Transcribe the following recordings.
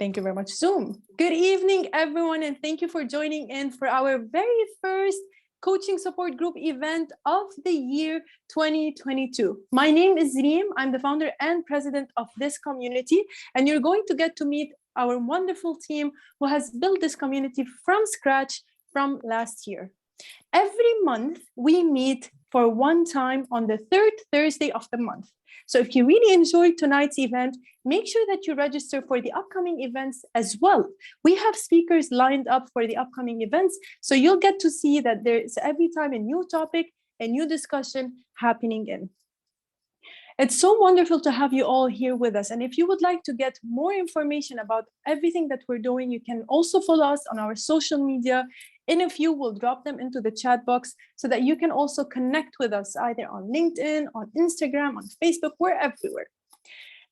Thank you very much, Zoom. Good evening, everyone, and thank you for joining in for our very first coaching support group event of the year 2022. My name is Reem. I'm the founder and president of this community, and you're going to get to meet our wonderful team who has built this community from scratch from last year. Every month, we meet for one time on the third Thursday of the month. So if you really enjoyed tonight's event, make sure that you register for the upcoming events as well. We have speakers lined up for the upcoming events, so you'll get to see that there is every time a new topic, a new discussion happening in. It's so wonderful to have you all here with us. And if you would like to get more information about everything that we're doing, you can also follow us on our social media. In a few, we'll drop them into the chat box so that you can also connect with us either on LinkedIn, on Instagram, on Facebook, we're everywhere.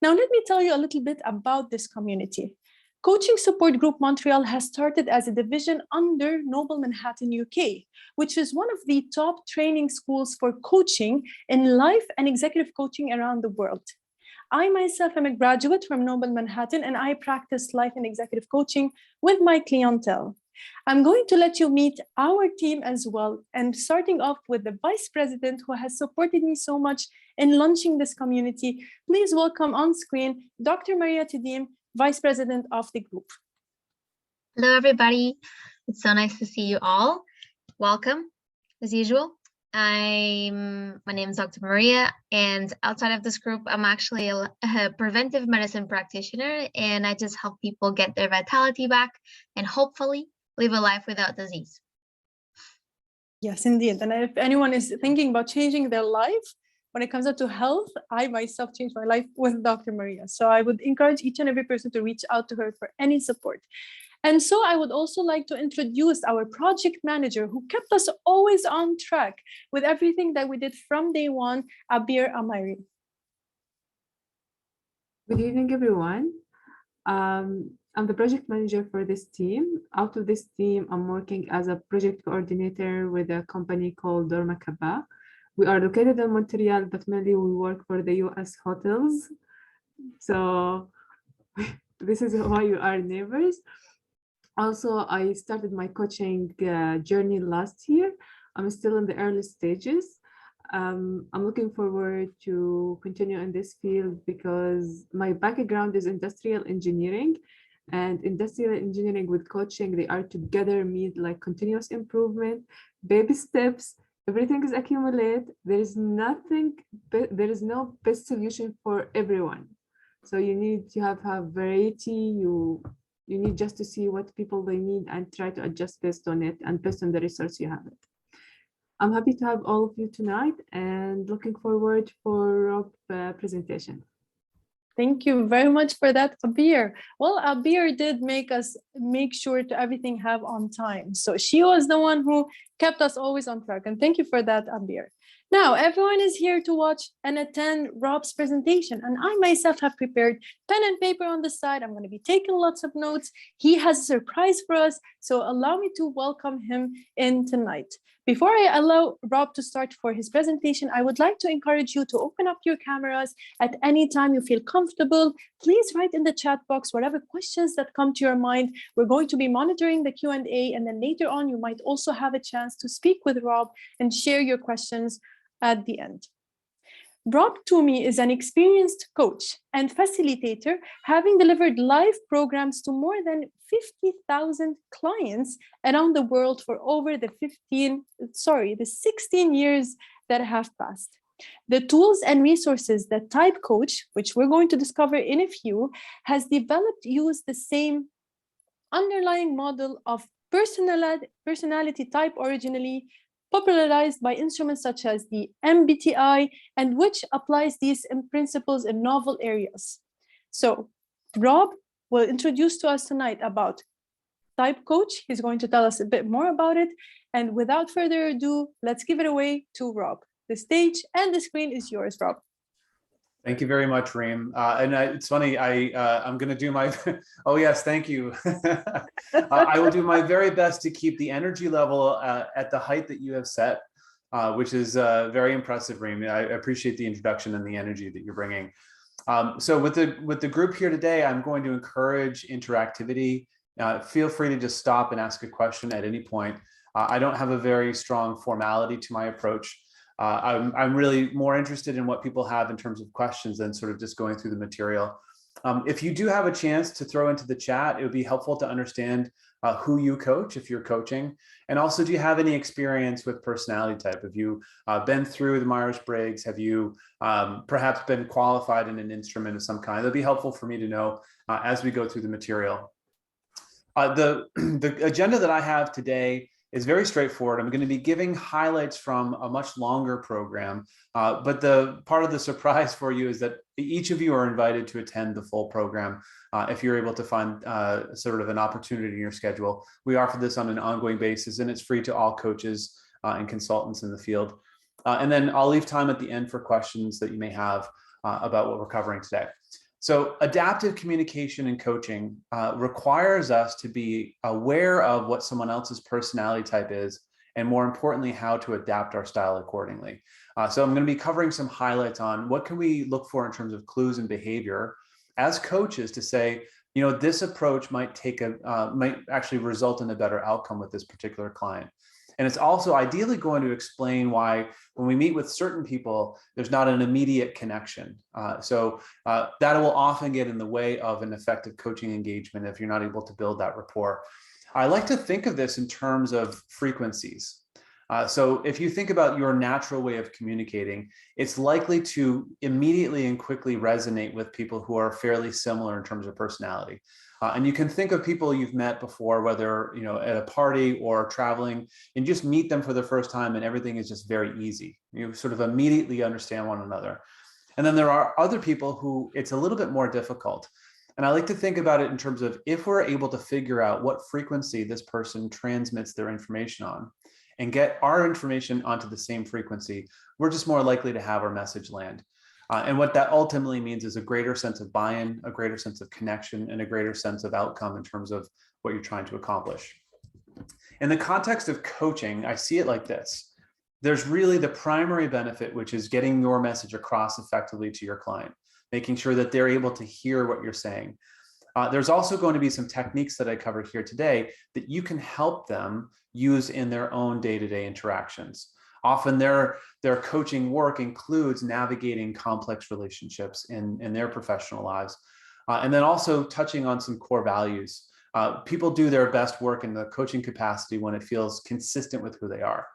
Now, let me tell you a little bit about this community. Coaching Support Group Montreal has started as a division under Noble Manhattan, UK, which is one of the top training schools for coaching in life and executive coaching around the world. I myself am a graduate from Noble Manhattan, and I practice life and executive coaching with my clientele. I'm going to let you meet our team as well, and starting off with the vice president who has supported me so much in launching this community. Please welcome on screen Dr. Maria Tedim, Vice President of the group. Hello, everybody. It's so nice to see you all. Welcome, as usual. My name is Dr. Maria, and outside of this group, I'm actually a preventive medicine practitioner, and I just help people get their vitality back and hopefully live a life without disease. Yes, indeed. And if anyone is thinking about changing their life, when it comes up to health, I myself changed my life with Dr. Maria. So I would encourage each and every person to reach out to her for any support. And so I would also like to introduce our project manager who kept us always on track with everything that we did from day one, Abir Amiri. Good evening, everyone. I'm the project manager for this team. Out of this team, I'm working as a project coordinator with a company called Dorma Kaba. We are located in Montreal, but mainly we work for the US hotels. So this is why we are neighbors. Also, I started my coaching journey last year. I'm still in the early stages. I'm looking forward to continue in this field because my background is industrial engineering, and industrial engineering with coaching, they are together meet like continuous improvement, baby steps. Everything is accumulate. There is no best solution for everyone. So you need to have variety. You need just to see what people they need and try to adjust based on it and based on the resource you have it. I'm happy to have all of you tonight and looking forward for Rob's presentation. Thank you very much for that, Abir. Well, Abir did make sure to everything have on time. So she was the one who kept us always on track. And thank you for that, Abir. Now, everyone is here to watch and attend Rob's presentation. And I myself have prepared pen and paper on the side. I'm going to be taking lots of notes. He has a surprise for us. So allow me to welcome him in tonight. Before I allow Rob to start for his presentation, I would like to encourage you to open up your cameras at any time you feel comfortable. Please write in the chat box whatever questions that come to your mind. We're going to be monitoring the Q&A, and then later on, you might also have a chance to speak with Rob and share your questions at the end. Rob Toomey is an experienced coach and facilitator, having delivered live programs to more than 50,000 clients around the world for over the 16 years that have passed. The tools and resources that TypeCoach, which we're going to discover in a few, has developed use the same underlying model of personality type originally popularized by instruments such as the MBTI, and which applies these principles in novel areas. So Rob will introduce to us tonight about TypeCoach. He's going to tell us a bit more about it. And without further ado, let's give it away to Rob. The stage and the screen is yours, Rob. Thank you very much, Reem. It's funny, I'm going to do my, oh yes, thank you. I will do my very best to keep the energy level at the height that you have set, which is very impressive, Reem. I appreciate the introduction and the energy that you're bringing. So with the group here today, I'm going to encourage interactivity. Feel free to just stop and ask a question at any point. I don't have a very strong formality to my approach. I'm really more interested in what people have in terms of questions than sort of just going through the material. If you do have a chance to throw into the chat, it would be helpful to understand who you coach if you're coaching. And also, do you have any experience with personality type? Have you been through the Myers-Briggs? Have you perhaps been qualified in an instrument of some kind? That'd be helpful for me to know as we go through the material. The agenda that I have today is very straightforward. I'm going to be giving highlights from a much longer program, but the part of the surprise for you is that each of you are invited to attend the full program if you're able to find sort of an opportunity in your schedule. We offer this on an ongoing basis, and it's free to all coaches and consultants in the field. And then I'll leave time at the end for questions that you may have about what we're covering today. So adaptive communication and coaching requires us to be aware of what someone else's personality type is, and more importantly, how to adapt our style accordingly. So I'm going to be covering some highlights on what can we look for in terms of clues and behavior as coaches to say, you know, this approach might actually result in a better outcome with this particular client. And it's also ideally going to explain why when we meet with certain people, there's not an immediate connection. So that will often get in the way of an effective coaching engagement if you're not able to build that rapport. I like to think of this in terms of frequencies. So if you think about your natural way of communicating, it's likely to immediately and quickly resonate with people who are fairly similar in terms of personality. And you can think of people you've met before, whether at a party or traveling, and just meet them for the first time and everything is just very easy. You sort of immediately understand one another. And then there are other people who it's a little bit more difficult. And I like to think about it in terms of if we're able to figure out what frequency this person transmits their information on and get our information onto the same frequency, we're just more likely to have our message land. And what that ultimately means is a greater sense of buy-in, a greater sense of connection, and a greater sense of outcome in terms of what you're trying to accomplish. In the context of coaching, I see it like this. There's really the primary benefit, which is getting your message across effectively to your client, making sure that they're able to hear what you're saying. There's also going to be some techniques that I covered here today that you can help them use in their own day-to-day interactions. Often their coaching work includes navigating complex relationships in their professional lives. And then also touching on some core values. People do their best work in the coaching capacity when it feels consistent with who they are.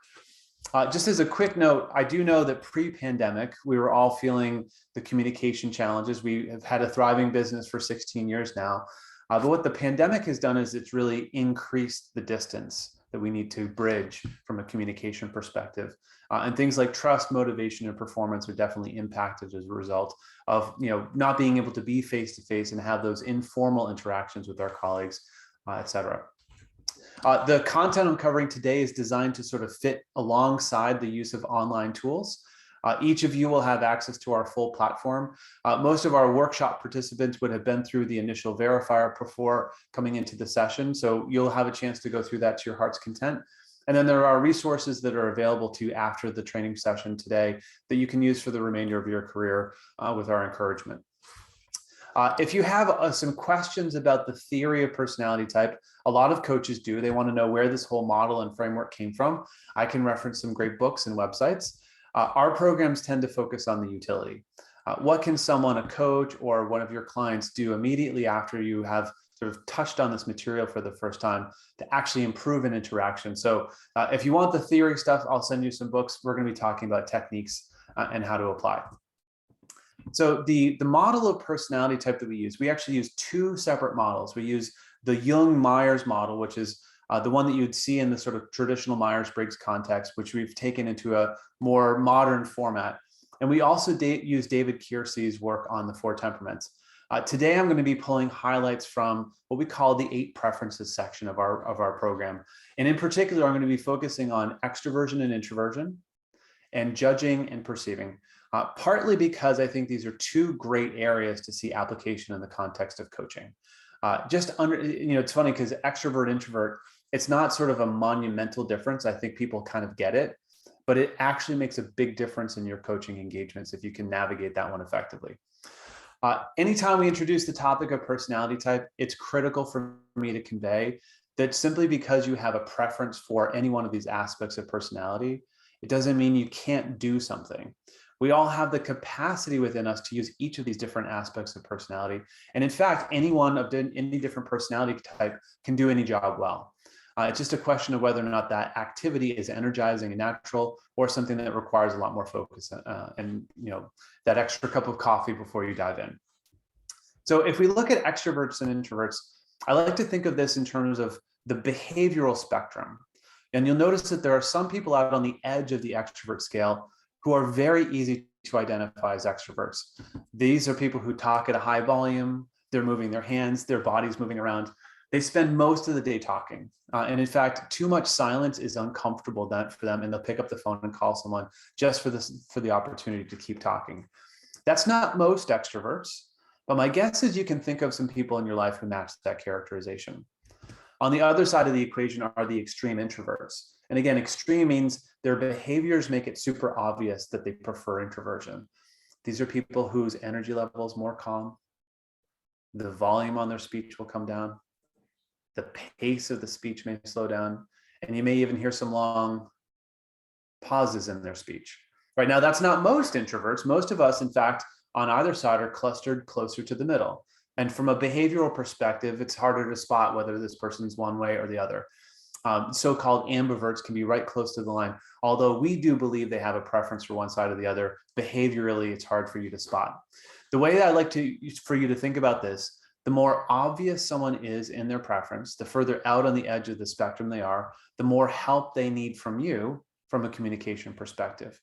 Just as a quick note, I do know that pre-pandemic, we were all feeling the communication challenges. We have had a thriving business for 16 years now. But what the pandemic has done is it's really increased the distance that we need to bridge from a communication perspective. And things like trust, motivation, and performance are definitely impacted as a result of not being able to be face-to-face and have those informal interactions with our colleagues, et cetera. The content I'm covering today is designed to sort of fit alongside the use of online tools. Each of you will have access to our full platform. Most of our workshop participants would have been through the initial verifier before coming into the session. So you'll have a chance to go through that to your heart's content. And then there are resources that are available to you after the training session today that you can use for the remainder of your career with our encouragement. If you have some questions about the theory of personality type, a lot of coaches do. They want to know where this whole model and framework came from. I can reference some great books and websites. Our programs tend to focus on the utility. What can someone, a coach or one of your clients, do immediately after you have sort of touched on this material for the first time to actually improve an interaction? So if you want the theory stuff, I'll send you some books. We're going to be talking about techniques and how to apply. So the model of personality type that we use, we actually use two separate models. We use the Jung-Myers model, which is the one that you'd see in the sort of traditional Myers-Briggs context, which we've taken into a more modern format. And we also use David Keirsey's work on the 4 temperaments. Today, I'm going to be pulling highlights from what we call the 8 preferences section of our program. And in particular, I'm going to be focusing on extroversion and introversion and judging and perceiving. Partly because I think these are 2 great areas to see application in the context of coaching. It's funny because extrovert, introvert, it's not sort of a monumental difference. I think people kind of get it, but it actually makes a big difference in your coaching engagements if you can navigate that one effectively. Anytime we introduce the topic of personality type, it's critical for me to convey that simply because you have a preference for any one of these aspects of personality, it doesn't mean you can't do something. We all have the capacity within us to use each of these different aspects of personality. And in fact, anyone of any different personality type can do any job well. It's just a question of whether or not that activity is energizing and natural, or something that requires a lot more focus and that extra cup of coffee before you dive in. So if we look at extroverts and introverts, I like to think of this in terms of the behavioral spectrum. And you'll notice that there are some people out on the edge of the extrovert scale who are very easy to identify as extroverts. These are people who talk at a high volume, they're moving their hands, their body's moving around. They spend most of the day talking. And in fact, too much silence is uncomfortable for them, and they'll pick up the phone and call someone just for the opportunity to keep talking. That's not most extroverts, but my guess is you can think of some people in your life who match that characterization. On the other side of the equation are the extreme introverts. And again, extreme means their behaviors make it super obvious that they prefer introversion. These are people whose energy level is more calm. The volume on their speech will come down. The pace of the speech may slow down. And you may even hear some long pauses in their speech. Right now, that's not most introverts. Most of us, in fact, on either side are clustered closer to the middle. And from a behavioral perspective, it's harder to spot whether this person's one way or the other. So-called ambiverts can be right close to the line. Although we do believe they have a preference for one side or the other, behaviorally, it's hard for you to spot. The way that I like for you to think about this, the more obvious someone is in their preference, the further out on the edge of the spectrum they are, the more help they need from you from a communication perspective.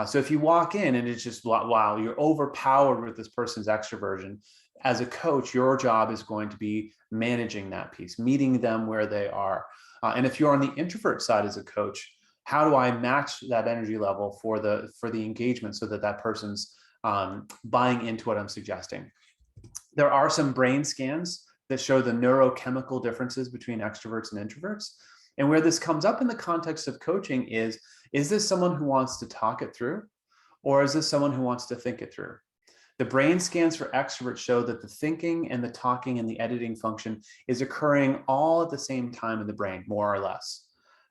So if you walk in and it's just, wow, you're overpowered with this person's extroversion, as a coach, your job is going to be managing that piece, meeting them where they are. And if you're on the introvert side as a coach, how do I match that energy level for the engagement so that that person's buying into what I'm suggesting? There are some brain scans that show the neurochemical differences between extroverts and introverts. And where this comes up in the context of coaching is this someone who wants to talk it through, or is this someone who wants to think it through? The brain scans for extroverts show that the thinking and the talking and the editing function is occurring all at the same time in the brain, more or less.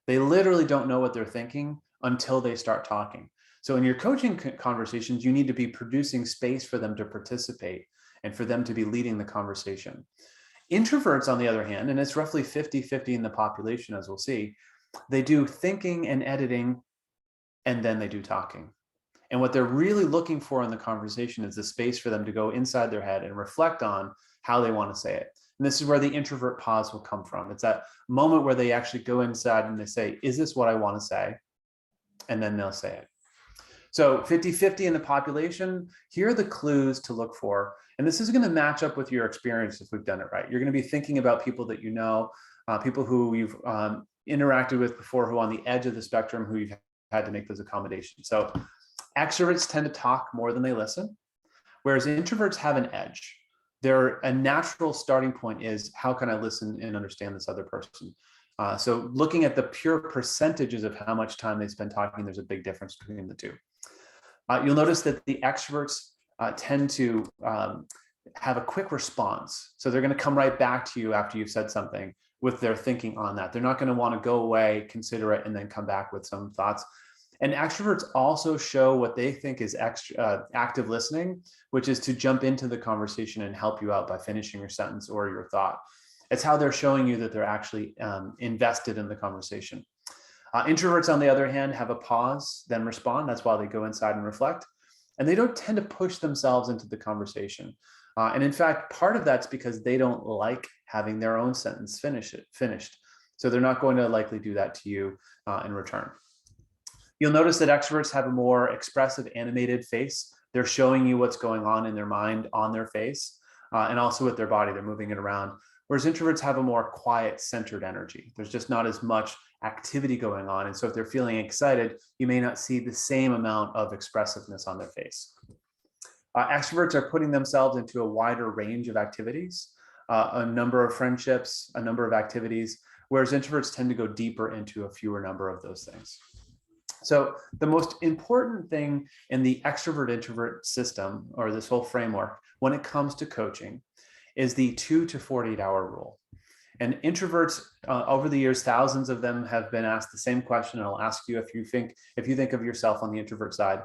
They literally don't know what they're thinking until they start talking. So in your coaching conversations, you need to be producing space for them to participate and for them to be leading the conversation. Introverts, on the other hand, and it's roughly 50-50 in the population, as we'll see, they do thinking and editing, and then they do talking. And what they're really looking for in the conversation is the space for them to go inside their head and reflect on how they want to say it. And this is where the introvert pause will come from. It's that moment where they actually go inside and they say, is this what I want to say? And then they'll say it. So 50-50 in the population, here are the clues to look for. And this is going to match up with your experience if we've done it right. You're going to be thinking about people that you know, people who you've interacted with before, who are on the edge of the spectrum, who you've had to make those accommodations. So extroverts tend to talk more than they listen, whereas introverts have an edge. A natural starting point is, how can I listen and understand this other person? So looking at the pure percentages of how much time they spend talking, there's a big difference between the two. You'll notice that the extroverts tend to have a quick response. So they're going to come right back to you after you've said something with their thinking on that. They're not going to want to go away, consider it, and then come back with some thoughts. And extroverts also show what they think is active listening, which is to jump into the conversation and help you out by finishing your sentence or your thought. It's how they're showing you that they're actually invested in the conversation. Introverts, on the other hand, have a pause, then respond. That's why they go inside and reflect. And they don't tend to push themselves into the conversation. And in fact, part of that's because they don't like having their own sentence finished. So they're not going to likely do that to you in return. You'll notice that extroverts have a more expressive, animated face. They're showing you what's going on in their mind on their face, and also with their body. They're moving it around. Whereas introverts have a more quiet, centered energy. There's just not as much activity going on. And so if they're feeling excited, you may not see the same amount of expressiveness on their face. Extroverts are putting themselves into a wider range of activities, a number of friendships, a number of activities, whereas introverts tend to go deeper into a fewer number of those things. So the most important thing in the extrovert introvert system, or this whole framework, when it comes to coaching, is the 2 to 48 hour rule. And introverts, over the years, thousands of them have been asked the same question. And I'll ask you, if you think of yourself on the introvert side,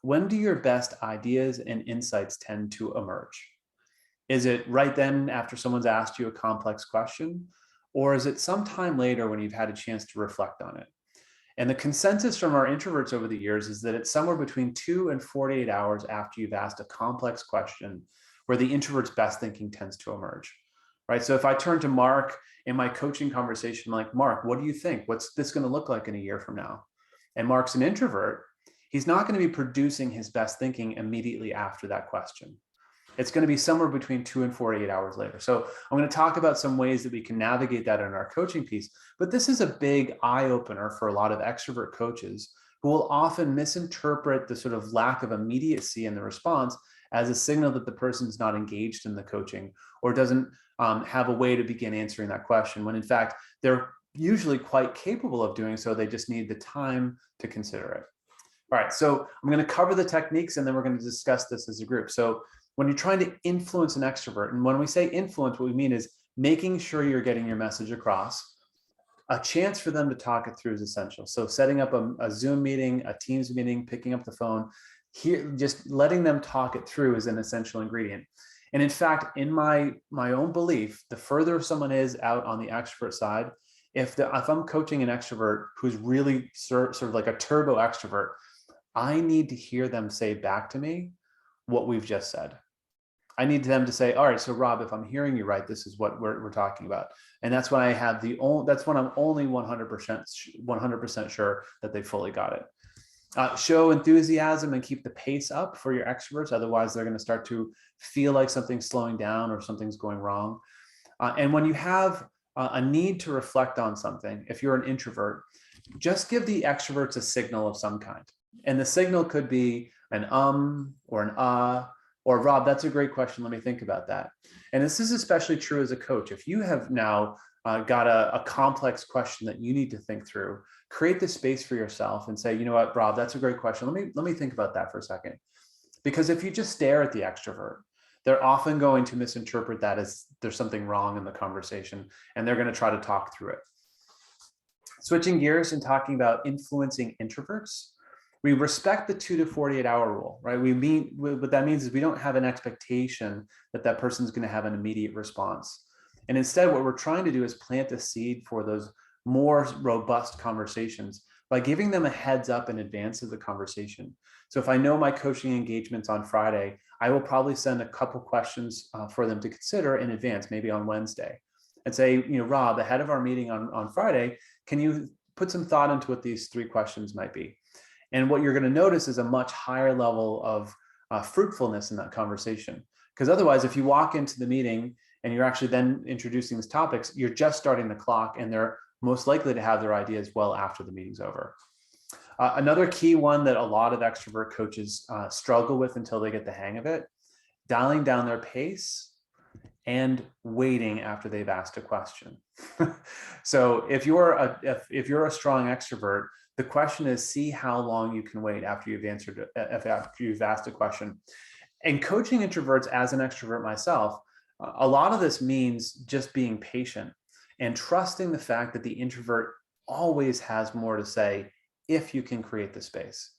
when do your best ideas and insights tend to emerge? Is it right then after someone's asked you a complex question? Or is it sometime later when you've had a chance to reflect on it? And the consensus from our introverts over the years is that it's somewhere between 2 and 48 hours after you've asked a complex question where the introvert's best thinking tends to emerge, right? So if I turn to Mark in my coaching conversation, like, Mark, what do you think? What's this going to look like in a year from now? And Mark's an introvert. He's not going to be producing his best thinking immediately after that question. It's going to be somewhere between 2 and 48 hours later. So I'm going to talk about some ways that we can navigate that in our coaching piece. But this is a big eye opener for a lot of extrovert coaches who will often misinterpret the sort of lack of immediacy in the response as a signal that the person's not engaged in the coaching or doesn't have a way to begin answering that question, when in fact, they're usually quite capable of doing so. They just need the time to consider it. All right, so I'm going to cover the techniques and then we're going to discuss this as a group. So when you're trying to influence an extrovert, and when we say influence, what we mean is making sure you're getting your message across. A chance for them to talk it through is essential. So setting up a Zoom meeting, a Teams meeting, picking up the phone, here, just letting them talk it through is an essential ingredient. And in fact, in my own belief, the further someone is out on the extrovert side, if I'm coaching an extrovert who's really sort of like a turbo extrovert, I need to hear them say back to me what we've just said. I need them to say, all right, so Rob, if I'm hearing you right, this is what we're talking about. And that's when I have that's when I'm only 100% sure that they fully got it. Show enthusiasm and keep the pace up for your extroverts. Otherwise, they're going to start to feel like something's slowing down or something's going wrong. And when you have a need to reflect on something, if you're an introvert, just give the extroverts a signal of some kind. And the signal could be an or an or Rob, that's a great question. Let me think about that. And this is especially true as a coach. If you have now got a complex question that you need to think through, create the space for yourself and say, you know what, Rob, that's a great question. Let me think about that for a second. Because if you just stare at the extrovert, they're often going to misinterpret that as there's something wrong in the conversation, and they're going to try to talk through it. Switching gears and talking about influencing introverts, we respect the 2 to 48 hour rule, right? What that means is we don't have an expectation that that person's going to have an immediate response. And instead, what we're trying to do is plant a seed for those more robust conversations by giving them a heads up in advance of the conversation. So if I know my coaching engagement's on Friday, I will probably send a couple questions for them to consider in advance, maybe on Wednesday, and say, you know, Rob, ahead of our meeting on Friday, can you put some thought into what these 3 questions might be? And what you're going to notice is a much higher level of fruitfulness in that conversation. Because otherwise, if you walk into the meeting and you're actually then introducing these topics, you're just starting the clock, and they're most likely to have their ideas well after the meeting's over. Another key one that a lot of extrovert coaches struggle with until they get the hang of it, dialing down their pace and waiting after they've asked a question. So if you're a strong extrovert, the question is, see how long you can wait after you've asked a question. And coaching introverts as an extrovert myself, a lot of this means just being patient and trusting the fact that the introvert always has more to say if you can create the space.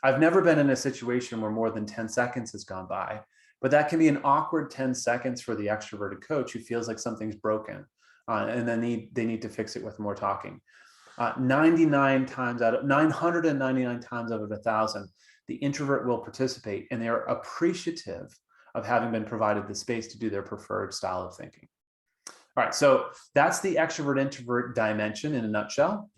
I've never been in a situation where more than 10 seconds has gone by, but that can be an awkward 10 seconds for the extroverted coach who feels like something's broken and then they need to fix it with more talking. 999 times out of 1,000, the introvert will participate, and they are appreciative of having been provided the space to do their preferred style of thinking. All right, so that's the extrovert introvert dimension in a nutshell.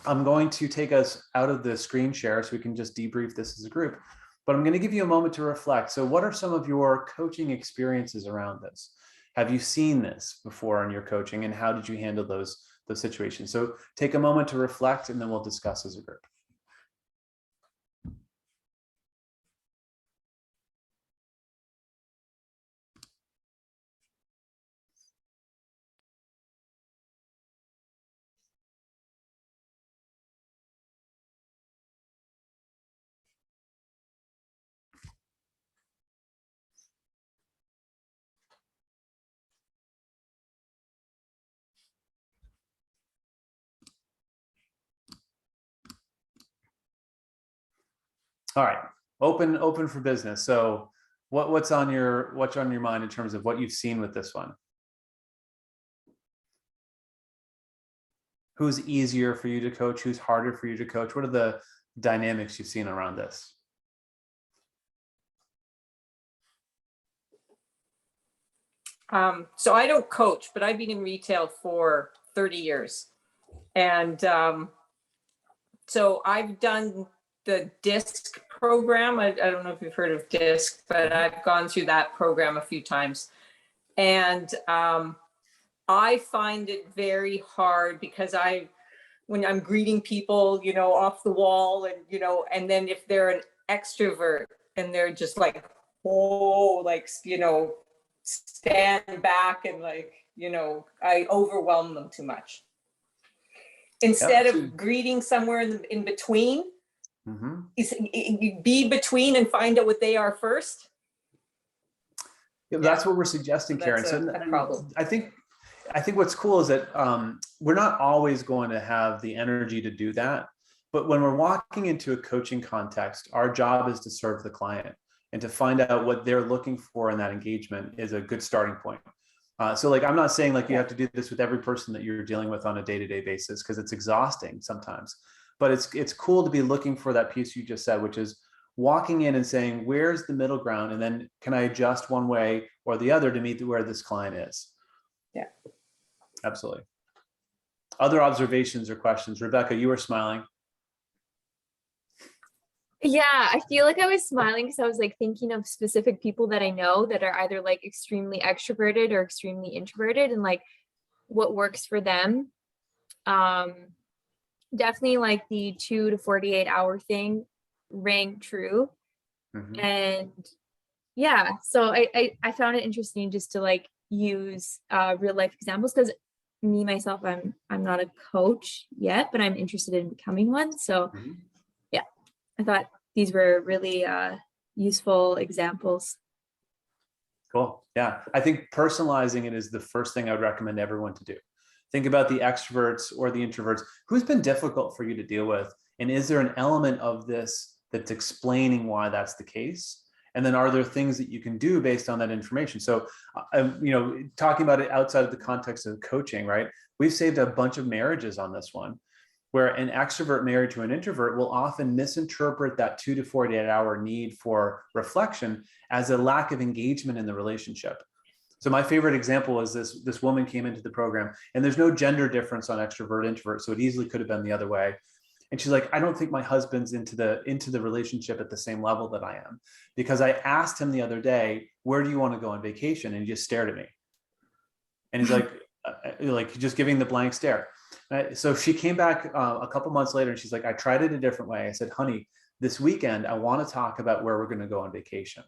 I'm going to take us out of the screen share so we can just debrief this as a group, but I'm going to give you a moment to reflect. So what are some of your coaching experiences around this? Have you seen this before in your coaching, and how did you handle those situations? So take a moment to reflect, and then we'll discuss as a group. All right, open for business. So what's on your mind in terms of what you've seen with this one? Who's easier for you to coach? Who's harder for you to coach? What are the dynamics you've seen around this? So I don't coach, but I've been in retail for 30 years. And so I've done the DISC program. I don't know if you've heard of DISC, but I've gone through that program a few times. And I find it very hard because when I'm greeting people, off the wall and, and then if they're an extrovert and they're just like, oh, like, stand back and like, I overwhelm them too much. Instead of greeting somewhere in between, be between and find out what they are first. Yeah, that's what we're suggesting, Karen. That's a problem. I think what's cool is that we're not always going to have the energy to do that. But when we're walking into a coaching context, our job is to serve the client and to find out what they're looking for in that engagement is a good starting point. So like, I'm not saying like you have to do this with every person that you're dealing with on a day-to-day basis, because it's exhausting sometimes. But it's cool to be looking for that piece you just said, which is walking in and saying, where's the middle ground? And then can I adjust one way or the other to meet where this client is? Yeah. Absolutely. Other observations or questions? Rebecca, you were smiling. Yeah, I feel like I was smiling because I was like thinking of specific people that I know that are either like extremely extroverted or extremely introverted and like what works for them. Definitely like the 2 to 48 hour thing rang true. And yeah, so I found it interesting just to like use real life examples, because me myself, I'm not a coach yet, but I'm interested in becoming one. So yeah, I thought these were really useful examples. Cool. Yeah, I think personalizing it is the first thing I would recommend everyone to do. Think about the extroverts or the introverts. Who's been difficult for you to deal with? And is there an element of this that's explaining why that's the case? And then are there things that you can do based on that information? So, talking about it outside of the context of coaching, right? We've saved a bunch of marriages on this one, where an extrovert married to an introvert will often misinterpret that 2 to 48 hour need for reflection as a lack of engagement in the relationship. So my favorite example is this woman came into the program, and there's no gender difference on extrovert introvert, so it easily could have been the other way. And she's like, I don't think my husband's into the relationship at the same level that I am, because I asked him the other day, where do you want to go on vacation? And he just stared at me. And he's like just giving the blank stare. So she came back a couple months later and she's like, I tried it a different way. I said, honey, this weekend, I want to talk about where we're going to go on vacation.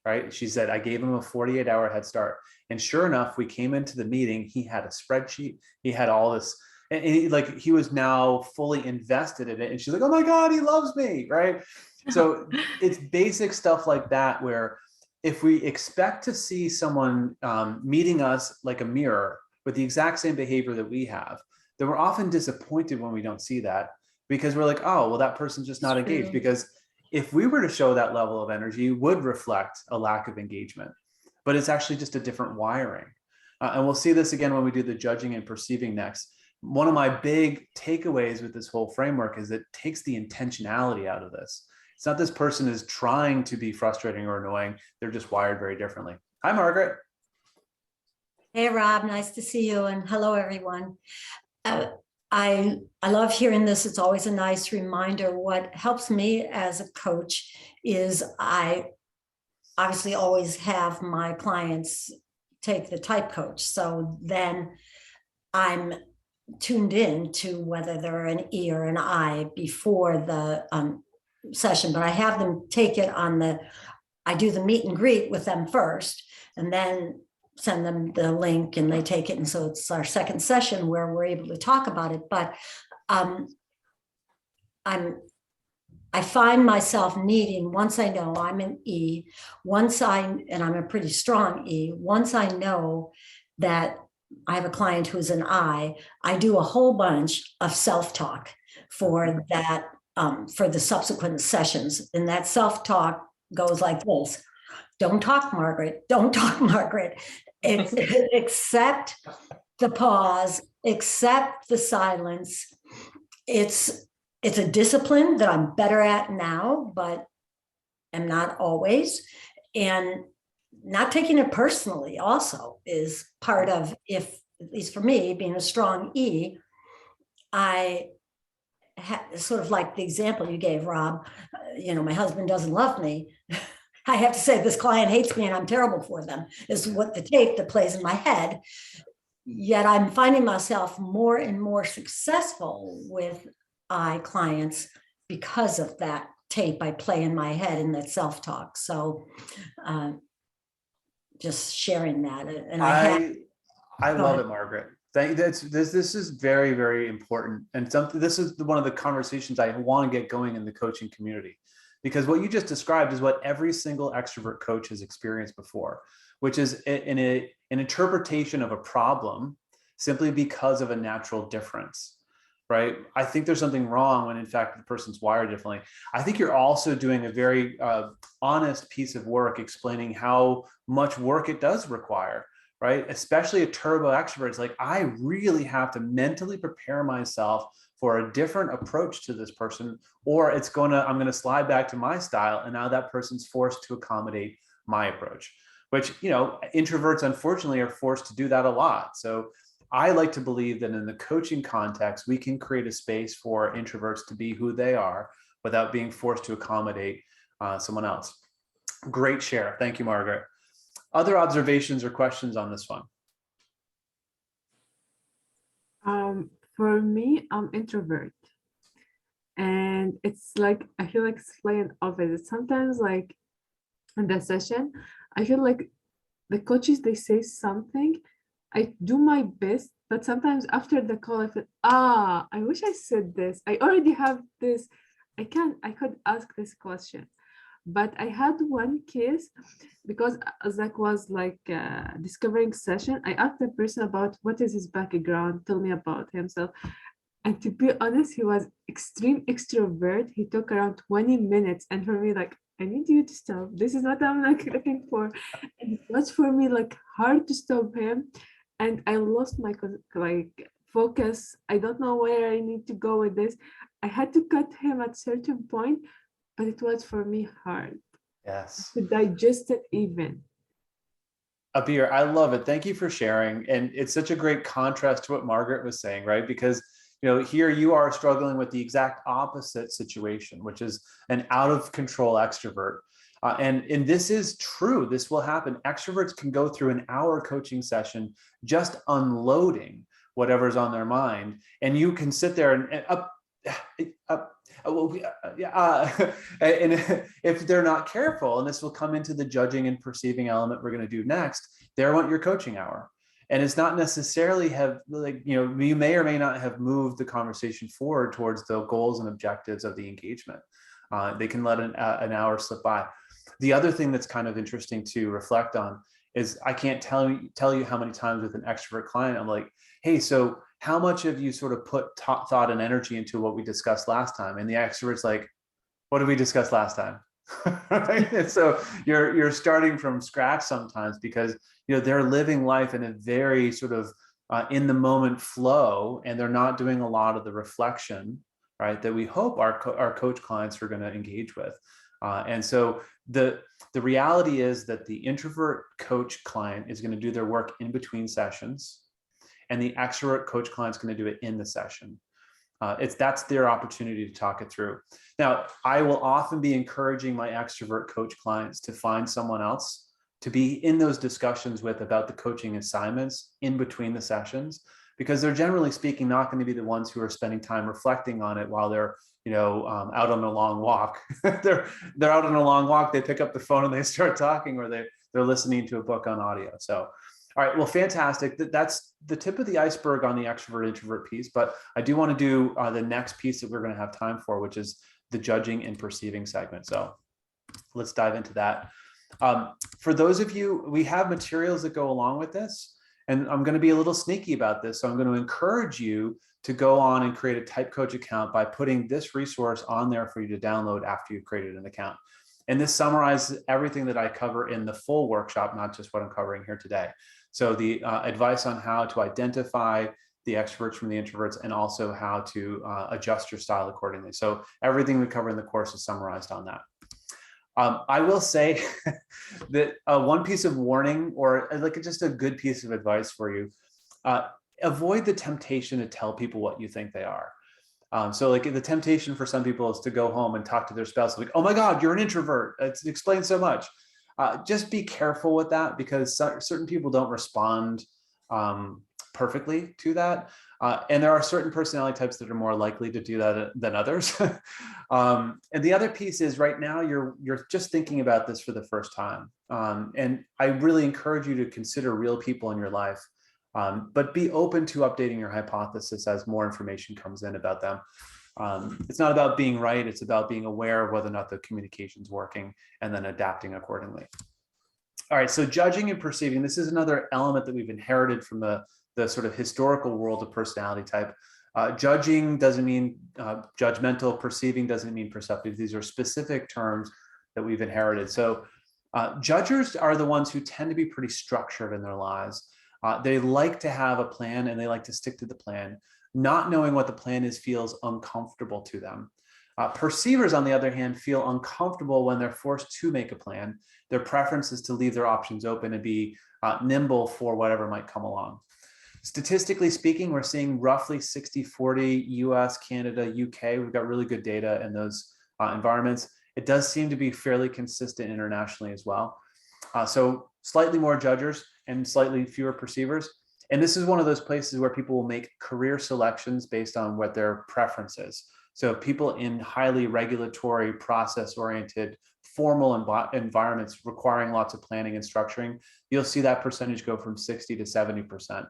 Right? She said, I gave him a 48-hour head start. And sure enough, we came into the meeting. He had a spreadsheet. He had all this. And he was now fully invested in it. And she's like, oh my God, he loves me. Right? So it's basic stuff like that, where if we expect to see someone meeting us like a mirror with the exact same behavior that we have, then we're often disappointed when we don't see that, because we're like, oh, well, that person's just not engaged. Because if we were to show that level of energy, it would reflect a lack of engagement, but it's actually just a different wiring. And we'll see this again when we do the judging and perceiving next. One of my big takeaways with this whole framework is it takes the intentionality out of this. It's not this person is trying to be frustrating or annoying. They're just wired very differently. Hi, Margaret. Hey, Rob, nice to see you. And hello, everyone. I love hearing this. It's always a nice reminder. What helps me as a coach is I obviously always have my clients take the TypeCoach. So then I'm tuned in to whether they're an E or an I before the session, but I have them take it I do the meet and greet with them first, and then send them the link and they take it. And so it's our second session where we're able to talk about it. But I find myself needing, once I know I'm an E, and I'm a pretty strong E, once I know that I have a client who's an I do a whole bunch of self-talk for that for the subsequent sessions. And that self-talk goes like this. Don't talk, Margaret. Don't talk, Margaret. Accept the pause, accept the silence. It's a discipline that I'm better at now, but am not always. And not taking it personally also is part of, if at least for me, being a strong E, I sort of like the example you gave, Rob, my husband doesn't love me. I have to say this client hates me and I'm terrible for them, is what the tape that plays in my head. Yet I'm finding myself more and more successful with clients because of that tape I play in my head and that self-talk. So just sharing that. And I love it, Margaret. This is very, very important. And this is one of the conversations I want to get going in the coaching community, because what you just described is what every single extrovert coach has experienced before, which is an interpretation of a problem simply because of a natural difference, right? I think there's something wrong when in fact the person's wired differently. I think you're also doing a very honest piece of work explaining how much work it does require, right? Especially a turbo extrovert. It's like, I really have to mentally prepare myself for a different approach to this person, or I'm going to slide back to my style. And now that person's forced to accommodate my approach, which, introverts unfortunately are forced to do that a lot. So I like to believe that in the coaching context, we can create a space for introverts to be who they are without being forced to accommodate someone else. Great share. Thank you, Margaret. Other observations or questions on this one? For me, I'm introvert. And it's like, I feel like slightly opposite. Sometimes like in the session, I feel like the coaches, they say something, I do my best, but sometimes after the call, I feel, I wish I said this. I already have this. I could ask this question. But I had one case because Zach was like discovering session. I asked the person about what is his background, tell me about himself. And to be honest, he was extreme extrovert. He took around 20 minutes. And for me, like, I need you to stop. This is what I'm like looking for. And it was for me like hard to stop him. And I lost my focus. I don't know where I need to go with this. I had to cut him at a certain point, but it was for me hard. Yes. To digest it even. Abir, I love it. Thank you for sharing. And it's such a great contrast to what Margaret was saying, right? Because here you are struggling with the exact opposite situation, which is an out of control extrovert. And this is true. This will happen. Extroverts can go through an hour coaching session just unloading whatever's on their mind. And you can sit there and if they're not careful, and this will come into the judging and perceiving element we're going to do next, they want your coaching hour. And it's not necessarily you may or may not have moved the conversation forward towards the goals and objectives of the engagement. They can let an hour slip by. The other thing that's kind of interesting to reflect on is I can't tell you how many times with an extrovert client, I'm like, hey, so how much have you sort of put thought and energy into what we discussed last time? And the extrovert's like, what did we discuss last time? Right? And so you're starting from scratch sometimes because they're living life in a very sort of in the moment flow, and they're not doing a lot of the reflection, right, that we hope our coach clients are going to engage with. And so the reality is that the introvert coach client is going to do their work in between sessions, and the extrovert coach client is going to do it in the session. That's their opportunity to talk it through. Now, I will often be encouraging my extrovert coach clients to find someone else to be in those discussions with about the coaching assignments in between the sessions, because they're generally speaking not going to be the ones who are spending time reflecting on it while they're out on a long walk. they're out on a long walk, they pick up the phone and they start talking, or they're listening to a book on audio. So all right, well, fantastic. That's the tip of the iceberg on the extrovert introvert piece, but I do want to do the next piece that we're going to have time for, which is the judging and perceiving segment. So let's dive into that. For those of you, we have materials that go along with this. And I'm going to be a little sneaky about this. So I'm going to encourage you to go on and create a TypeCoach account by putting this resource on there for you to download after you've created an account. And this summarizes everything that I cover in the full workshop, not just what I'm covering here today. So the advice on how to identify the extroverts from the introverts, and also how to adjust your style accordingly. So everything we cover in the course is summarized on that. I will say that one piece of warning, or like just a good piece of advice for you, avoid the temptation to tell people what you think they are. So like the temptation for some people is to go home and talk to their spouse, like, oh my God, you're an introvert. It explains so much. Just be careful with that, because certain people don't respond perfectly to that. And there are certain personality types that are more likely to do that than others. And the other piece is right now you're just thinking about this for the first time. And I really encourage you to consider real people in your life, but be open to updating your hypothesis as more information comes in about them. It's not about being right, it's about being aware of whether or not the communication's working and then adapting accordingly. All right, so judging and perceiving, this is another element that we've inherited from the sort of historical world of personality type. Judging doesn't mean judgmental, perceiving doesn't mean perceptive. These are specific terms that we've inherited. So judgers are the ones who tend to be pretty structured in their lives. They like to have a plan and they like to stick to the plan. Not knowing what the plan is feels uncomfortable to them. Perceivers, on the other hand, feel uncomfortable when they're forced to make a plan. Their preference is to leave their options open and be nimble for whatever might come along. Statistically speaking, we're seeing roughly 60-40 US, Canada, UK. We've got really good data in those environments. It does seem to be fairly consistent internationally as well. So slightly more judgers and slightly fewer perceivers. And this is one of those places where people will make career selections based on what their preference is. So people in highly regulatory, process-oriented, formal environments requiring lots of planning and structuring, you'll see that percentage go from 60 to 70%.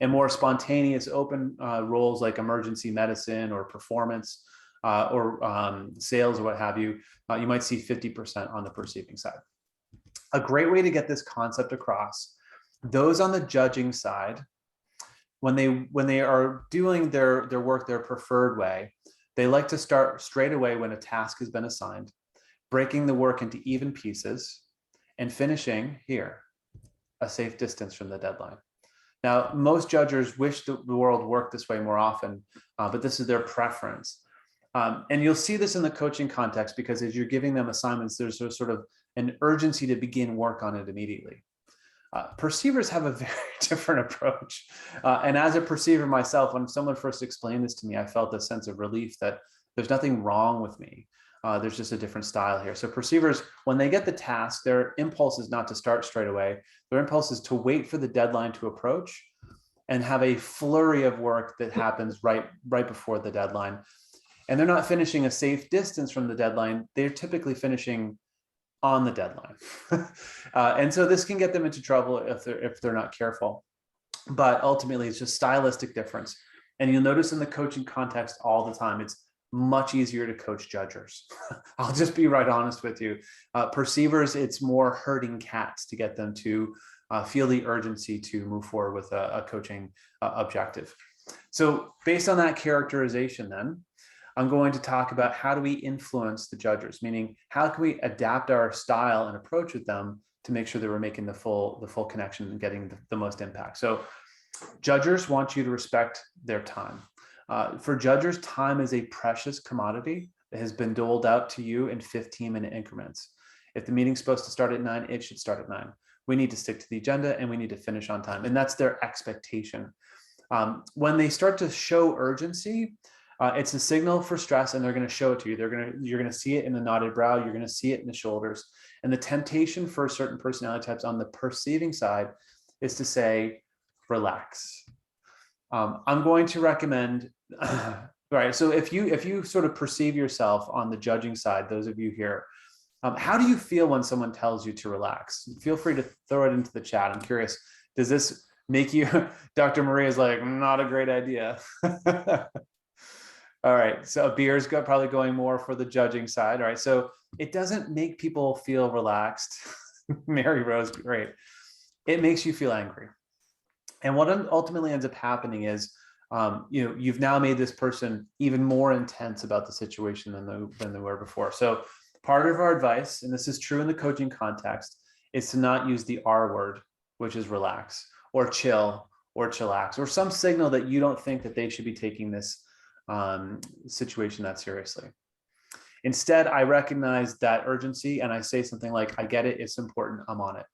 And more spontaneous, open roles like emergency medicine or performance or sales or what have you, you might see 50% on the perceiving side. A great way to get this concept across, those on the judging side, when they are doing their work their preferred way, they like to start straight away when a task has been assigned, breaking the work into even pieces, and finishing here, a safe distance from the deadline. Now, most judgers wish the world worked this way more often, but this is their preference. And you'll see this in the coaching context, because as you're giving them assignments, there's a sort of an urgency to begin work on it immediately. Perceivers have a very different approach. And as a perceiver myself, when someone first explained this to me, I felt a sense of relief that there's nothing wrong with me. There's just a different style here. So perceivers, when they get the task, their impulse is not to start straight away. Their impulse is to wait for the deadline to approach and have a flurry of work that happens right before the deadline. And they're not finishing a safe distance from the deadline. They're typically finishing on the deadline. And so this can get them into trouble if they're not careful. But ultimately, it's just stylistic difference. And you'll notice in the coaching context all the time, it's much easier to coach judgers. I'll just be right honest with you. Perceivers, it's more herding cats to get them to feel the urgency to move forward with a coaching objective. So based on that characterization then, I'm going to talk about how do we influence the judgers, meaning how can we adapt our style and approach with them to make sure that we're making the full connection and getting the most impact. So judgers want you to respect their time. For judgers, time is a precious commodity that has been doled out to you in 15-minute increments. If the meeting's supposed to start at 9, it should start at 9. We need to stick to the agenda and we need to finish on time. And that's their expectation. When they start to show urgency, it's a signal for stress, and they're going to show it to you. You're going to see it in the knotted brow. You're going to see it in the shoulders. And the temptation for certain personality types on the perceiving side is to say, relax. I'm going to recommend, right. So if you sort of perceive yourself on the judging side, those of you here, how do you feel when someone tells you to relax? Feel free to throw it into the chat. I'm curious, does this make you, Dr. Maria's like, not a great idea. All right, so beer's probably going more for the judging side. All right, so it doesn't make people feel relaxed. Mary Rose, great. It makes you feel angry. And what ultimately ends up happening is, you've now made this person even more intense about the situation than they were before. So part of our advice, and this is true in the coaching context, is to not use the R word, which is relax or chill or chillax, or some signal that you don't think that they should be taking this situation that seriously. Instead, I recognize that urgency and I say something like, I get it, it's important, I'm on it.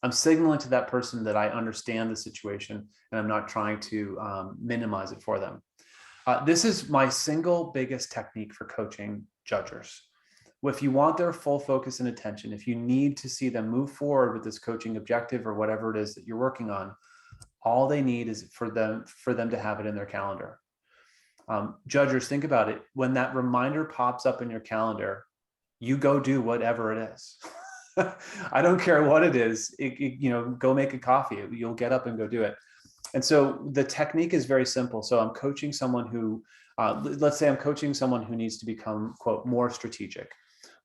I'm signaling to that person that I understand the situation and I'm not trying to minimize it for them. This is my single biggest technique for coaching judgers. If you want their full focus and attention, if you need to see them move forward with this coaching objective or whatever it is that you're working on, all they need is for them to have it in their calendar. Judgers, think about it. When that reminder pops up in your calendar, you go do whatever it is. I don't care what it is. Go make a coffee. You'll get up and go do it. And so the technique is very simple. So I'm coaching someone who, let's say I'm coaching someone who needs to become, quote, more strategic.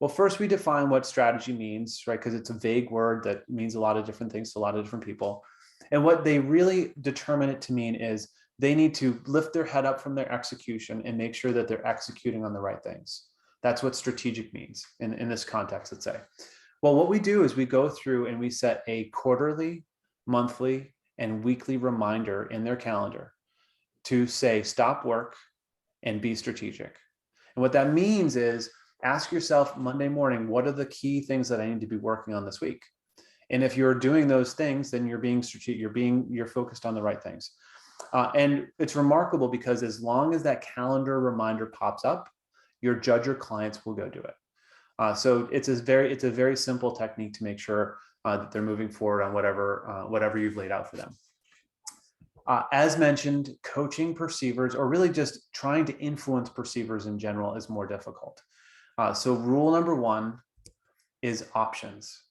Well, first we define what strategy means, right? Because it's a vague word that means a lot of different things to a lot of different people. And what they really determine it to mean is they need to lift their head up from their execution and make sure that they're executing on the right things. That's what strategic means in this context, let's say. Well, what we do is we go through and we set a quarterly, monthly, and weekly reminder in their calendar to say, stop work and be strategic. And what that means is ask yourself Monday morning, what are the key things that I need to be working on this week? And if you're doing those things, then you're being strategic, you're focused on the right things. And it's remarkable because as long as that calendar reminder pops up, your judger clients will go do it. So it's a very simple technique to make sure that they're moving forward on whatever you've laid out for them. As mentioned, coaching perceivers, or really just trying to influence perceivers in general, is more difficult. So rule number one is options.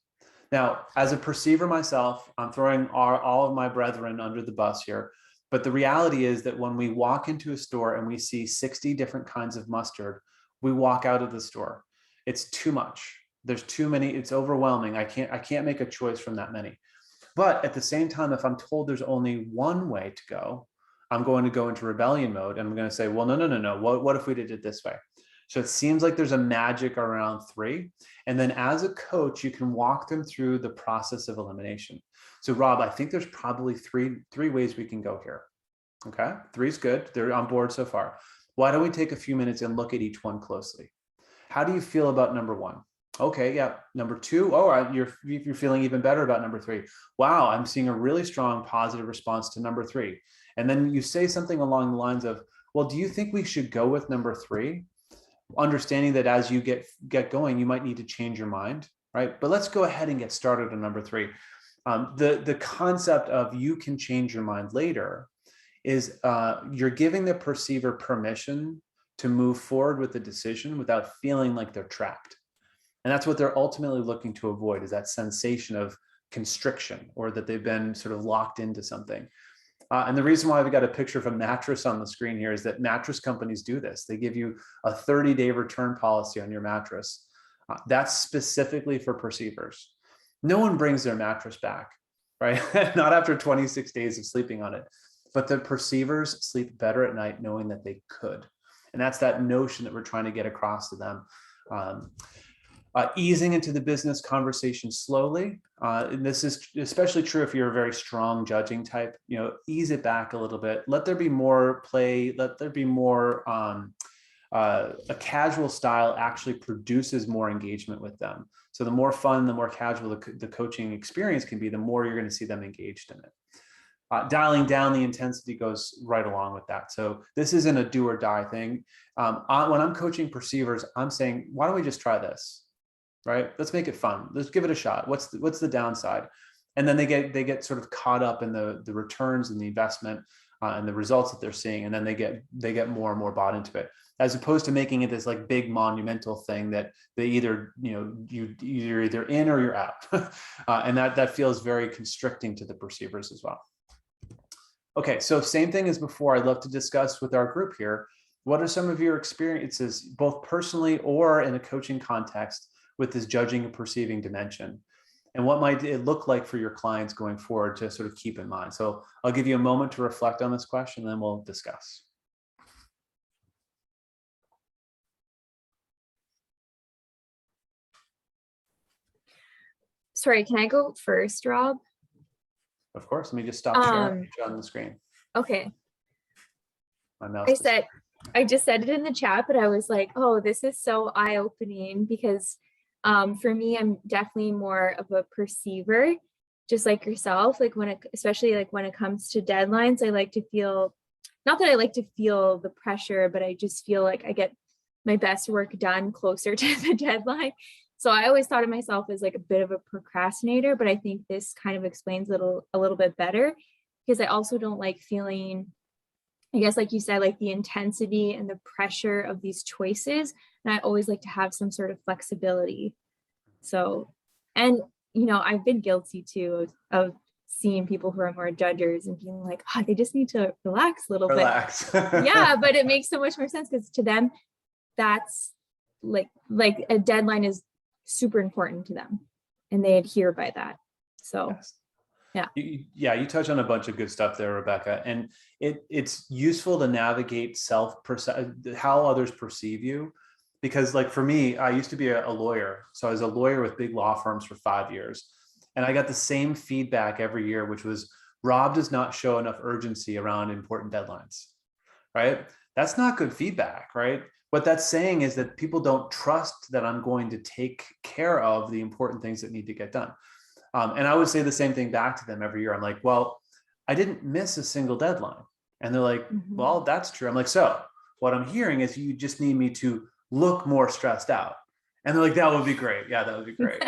Now, as a perceiver myself, I'm throwing all of my brethren under the bus here. But the reality is that when we walk into a store and we see 60 different kinds of mustard, we walk out of the store. It's too much. There's too many. It's overwhelming. I can't make a choice from that many. But at the same time, if I'm told there's only one way to go, I'm going to go into rebellion mode and I'm going to say, well, no. What if we did it this way? So it seems like there's a magic around 3. And then as a coach, you can walk them through the process of elimination. So Rob, I think there's probably three ways we can go here. Okay, 3 is good. They're on board so far. Why don't we take a few minutes and look at each one closely? How do you feel about number 1? Okay, yeah. Number 2, you're feeling even better about number 3. Wow, I'm seeing a really strong positive response to number 3. And then you say something along the lines of, well, do you think we should go with number 3? Understanding that as you get going, you might need to change your mind, right? But let's go ahead and get started on number 3. The concept of you can change your mind later is you're giving the perceiver permission to move forward with the decision without feeling like they're trapped. And that's what they're ultimately looking to avoid, is that sensation of constriction, or that they've been sort of locked into something. And the reason why we got a picture of a mattress on the screen here is that mattress companies do this. They give you a 30-day return policy on your mattress. That's specifically for perceivers. No one brings their mattress back, right? Not after 26 days of sleeping on it. But the perceivers sleep better at night knowing that they could. And that's that notion that we're trying to get across to them. Easing into the business conversation slowly. And this is especially true if you're a very strong judging type. Ease it back a little bit. Let there be more play. Let there be more. A casual style actually produces more engagement with them. So the more fun, the more casual the coaching experience can be, the more you're going to see them engaged in it. Dialing down the intensity goes right along with that. So this isn't a do or die thing. When I'm coaching perceivers, I'm saying, why don't we just try this? Right? Let's make it fun. Let's give it a shot. What's the downside? And then they get sort of caught up in the returns and the investment and the results that they're seeing, and then they get more and more bought into it, as opposed to making it this like big monumental thing that they you're either in or you're out, and that feels very constricting to the perceivers as well. Okay, so same thing as before. I'd love to discuss with our group here. What are some of your experiences, both personally or in a coaching context, with this judging and perceiving dimension? and what might it look like for your clients going forward to sort of keep in mind. So I'll give you a moment to reflect on this question, and then we'll discuss. Sorry, can I go first, Rob? Of course, let me just stop sharing on the screen. Okay. My mouse I just said it in the chat, but I was like, oh, this is so eye-opening because for me, I'm definitely more of a perceiver, just like yourself. Like especially like when it comes to deadlines, I like to feel, not that I like to feel the pressure, but I just feel like I get my best work done closer to the deadline. So I always thought of myself as like a bit of a procrastinator, but I think this kind of explains a little bit better, because I also don't like feeling, I guess, like you said, like the intensity and the pressure of these choices. And I always like to have some sort of flexibility. So, and, you know, I've been guilty too of seeing people who are more judgers and being like, oh, they just need to relax a little bit. Yeah, but it makes so much more sense because to them, that's like a deadline is super important to them and they adhere by that. So. Yes. Yeah. You touch on a bunch of good stuff there, Rebecca, and it's useful to navigate how others perceive you, because like for me, I used to be a lawyer. So I was a lawyer with big law firms for 5 years, and I got the same feedback every year, which was Rob does not show enough urgency around important deadlines, right? That's not good feedback, right? What that's saying is that people don't trust that I'm going to take care of the important things that need to get done. And I would say the same thing back to them every year. I'm like, well, I didn't miss a single deadline. And they're like, well, that's true. I'm like, so what I'm hearing is you just need me to look more stressed out. And they're like, that would be great. Yeah, that would be great.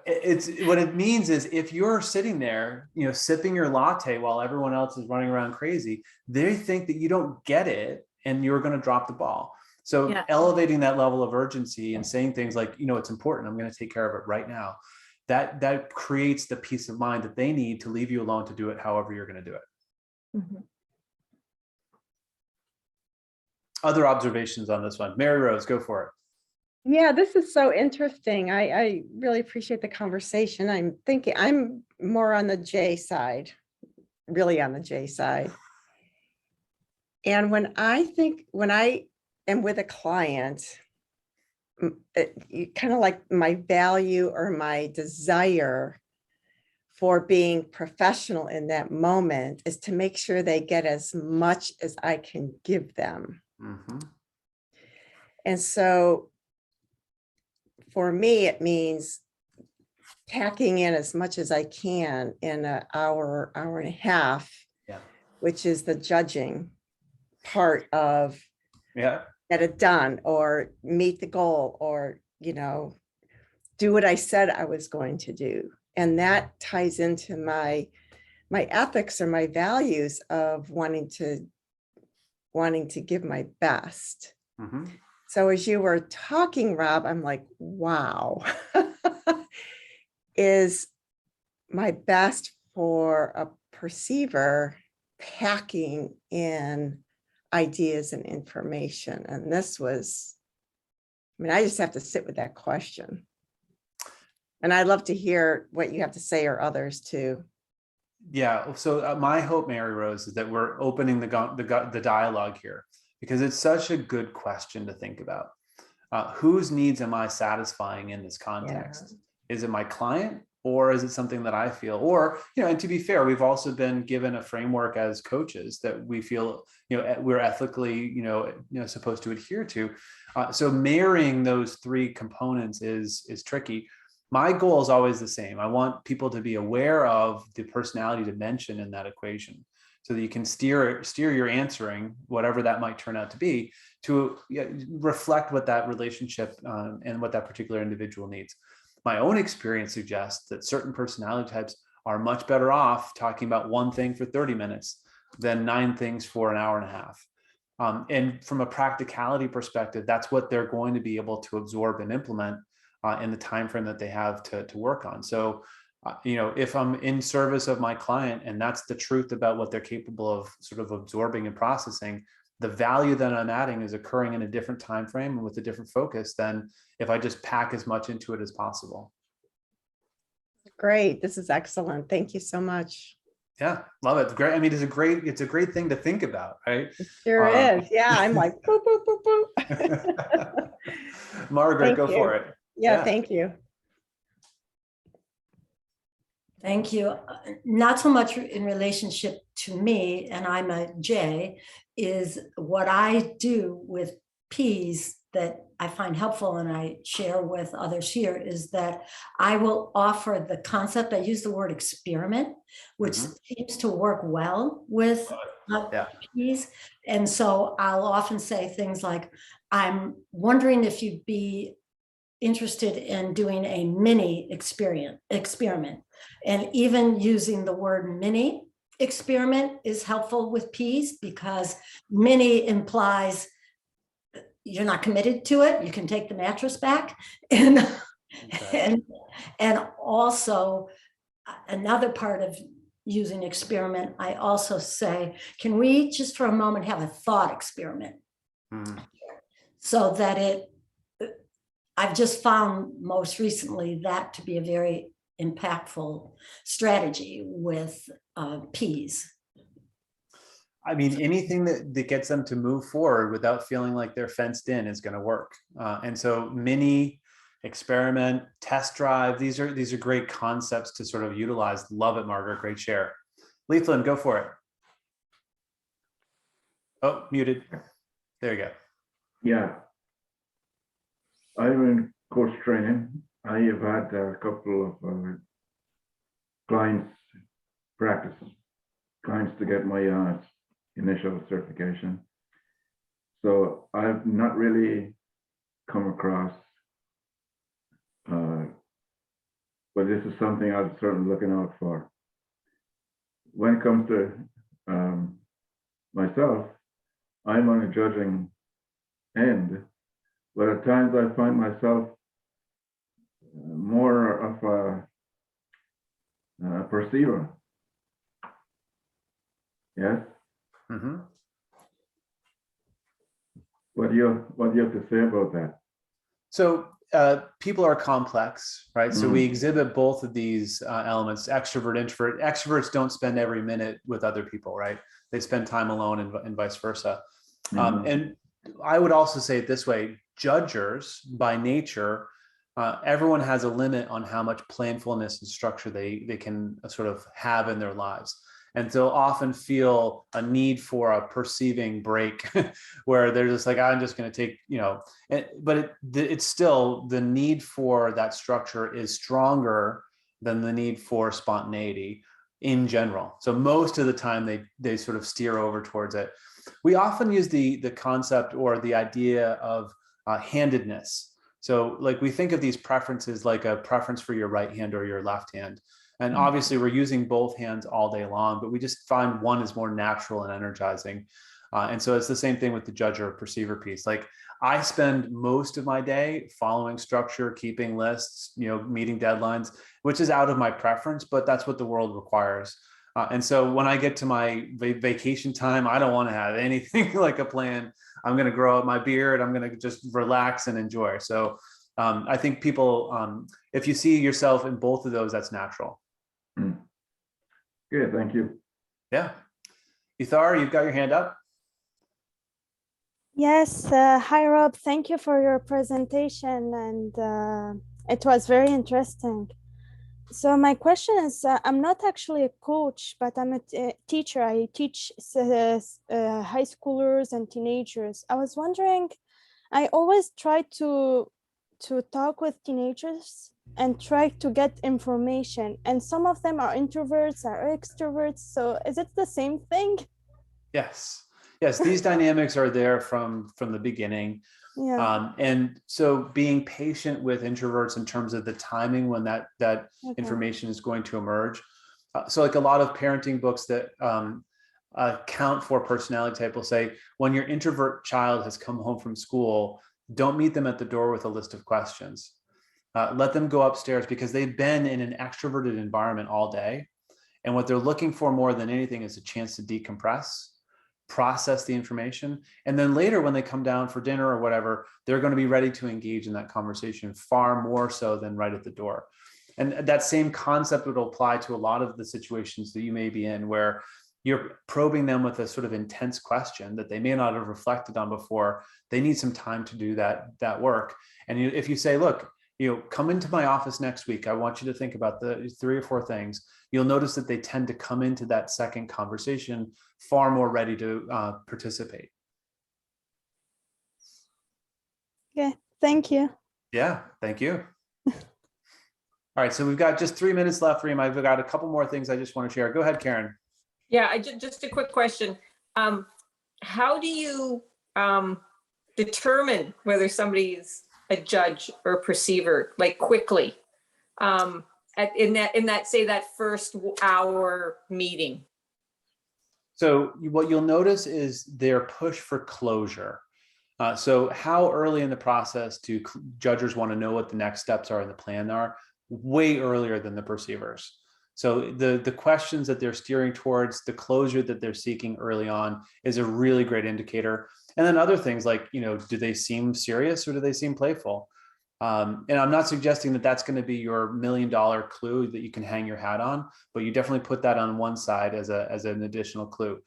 It's what it means is if you're sitting there, you know, sipping your latte while everyone else is running around crazy, they think that you don't get it and you're going to drop the ball. So elevating that level of urgency and saying things like, you know, it's important, I'm going to take care of it right now. That creates the peace of mind that they need to leave you alone to do it however you're going to do it. Other observations on this one? Mary Rose, go for it. Yeah, this is so interesting. I really appreciate the conversation. I'm thinking I'm more on the J side, really on the J side. And when I am with a client, kind of like my value or my desire for being professional in that moment is to make sure they get as much as I can give them. And so for me, it means packing in as much as I can in an hour and a half, which is the judging part of get it done or meet the goal or, you know, do what I said I was going to do. And that ties into my ethics or my values of wanting to give my best. So as you were talking, Rob, I'm like, wow, is my best for a perceiver packing in ideas and information? And this was, I mean, I just have to sit with that question. And I'd love to hear what you have to say or others too. Yeah, so my hope, Mary Rose, is that we're opening the dialogue here, because it's such a good question to think about. Whose needs am I satisfying in this context? Is it my client, or is it something that I feel? Or, you know, and to be fair, we've also been given a framework as coaches that we feel, you know, we're ethically, you know, supposed to adhere to. So marrying those three components is tricky. My goal is always the same. I want people to be aware of the personality dimension in that equation, so that you can steer your answering, whatever that might turn out to be, to reflect what that relationship and what that particular individual needs. My own experience suggests that certain personality types are much better off talking about one thing for 30 minutes than 9 things for an hour and a half. And from a practicality perspective, that's what they're going to be able to absorb and implement in the time frame that they have to work on. So, you know, if I'm in service of my client and that's the truth about what they're capable of sort of absorbing and processing, the value that I'm adding is occurring in a different time frame and with a different focus than if I just pack as much into it as possible. great. This is excellent. Thank you so much. Yeah, love it. It's great. I mean, it's a great thing to think about, right? It sure is. Yeah, I'm like, boop, boop, boop, boop. Margaret, Thank go you. for it. Yeah, thank you. Thank you. Not so much in relationship to me, and I'm a J, is what I do with P's that I find helpful and I share with others here is that I will offer the concept. I use the word experiment, which seems to work well with P's. And so I'll often say things like, I'm wondering if you'd be interested in doing a mini experiment. And even using the word mini experiment is helpful with P's because mini implies you're not committed to it. You can take the mattress back. And, and also another part of using experiment, I also say, can we just for a moment have a thought experiment? So that I've just found most recently that to be a very impactful strategy with P's. I mean, anything that gets them to move forward without feeling like they're fenced in is going to work. And so mini, experiment, test drive, these are great concepts to sort of utilize. Love it, Margaret. Great share. Leaflin, go for it. Oh, muted. There you go. Yeah. I'm in coach training. I have had a couple of clients to get my initial certification. So I've not really come across, but this is something I'm certainly looking out for. When it comes to myself, I'm on a judging end, but at times I find myself more of a perceiver. Yes. What do you have to say about that? So people are complex, right? So we exhibit both of these elements, extrovert, introvert. Extroverts don't spend every minute with other people, right? They spend time alone and vice versa. And I would also say it this way, judgers by nature, everyone has a limit on how much planfulness and structure they can sort of have in their lives. And they'll often feel a need for a perceiving break where they're just like, I'm just going to take, but it's still the need for that structure is stronger than the need for spontaneity in general. So most of the time they sort of steer over towards it. We often use the concept or the idea of handedness. So like we think of these preferences like a preference for your right hand or your left hand. And obviously we're using both hands all day long, but we just find one is more natural and energizing. And so it's the same thing with the judge or perceiver piece. Like I spend most of my day following structure, keeping lists, meeting deadlines, which is out of my preference, but that's what the world requires. And so when I get to my vacation time, I don't want to have anything like a plan. I'm going to grow out my beard. I'm going to just relax and enjoy. So I think people, if you see yourself in both of those, that's natural. Good, thank you. Yeah. Ithar, you've got your hand up. Yes, hi Rob, thank you for your presentation and it was very interesting. So my question is, I'm not actually a coach, but I'm a teacher. I teach high schoolers and teenagers. I was wondering, I always try to talk with teenagers and try to get information. And some of them are introverts or extroverts. So is it the same thing? Yes. Yes, these dynamics are there from the beginning. Yeah. And so being patient with introverts in terms of the timing when that information is going to emerge. So like a lot of parenting books that account for personality type will say, when your introvert child has come home from school, don't meet them at the door with a list of questions. Let them go upstairs because they've been in an extroverted environment all day. And what they're looking for more than anything is a chance to decompress, process the information. And then later when they come down for dinner or whatever, they're going to be ready to engage in that conversation far more so than right at the door. And that same concept would apply to a lot of the situations that you may be in where you're probing them with a sort of intense question that they may not have reflected on before. They need some time to do that work. And if you say, look, come into my office next week, I want you to think about the 3 or 4 things, you'll notice that they tend to come into that second conversation far more ready to participate. Okay, thank you. Yeah, thank you. All right, so we've got just 3 minutes left, Reem. I've got a couple more things I just want to share. Go ahead, Karen. Yeah, just a quick question. How do you determine whether somebody is a judge or a perceiver, like quickly, in that say that first hour meeting? So what you'll notice is their push for closure. So how early in the process do judges want to know what the next steps are in the plan are? Way earlier than the perceivers. So the questions that they're steering towards, the closure that they're seeking early on is a really great indicator. And then other things like, do they seem serious or do they seem playful? And I'm not suggesting that that's going to be your $1 million clue that you can hang your hat on, but you definitely put that on one side as an additional clue.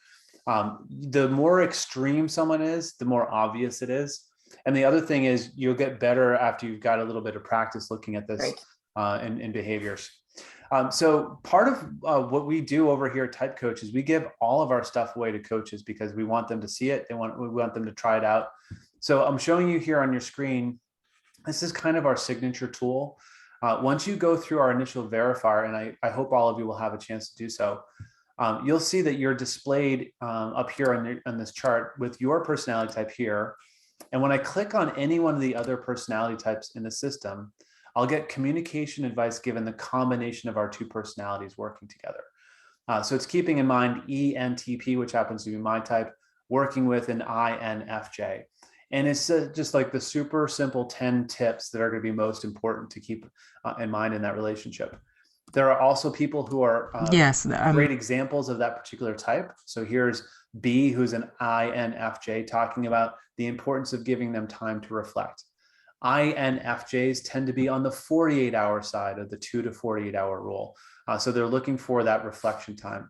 The more extreme someone is, the more obvious it is. And the other thing is you'll get better after you've got a little bit of practice looking at this in behaviors. So part of what we do over here at TypeCoach is we give all of our stuff away to coaches because we want them to see it. We want them to try it out. So I'm showing you here on your screen, this is kind of our signature tool. Once you go through our initial verifier, and I hope all of you will have a chance to do so, you'll see that you're displayed up here on this chart with your personality type here. And when I click on any one of the other personality types in the system, I'll get communication advice given the combination of our 2 personalities working together. So it's keeping in mind ENTP, which happens to be my type, working with an INFJ. And it's just like the super simple 10 tips that are going to be most important to keep in mind in that relationship. There are also people who are great examples of that particular type. So here's B, who's an INFJ, talking about the importance of giving them time to reflect. INFJs tend to be on the 48-hour side of the 2 to 48-hour rule. So they're looking for that reflection time.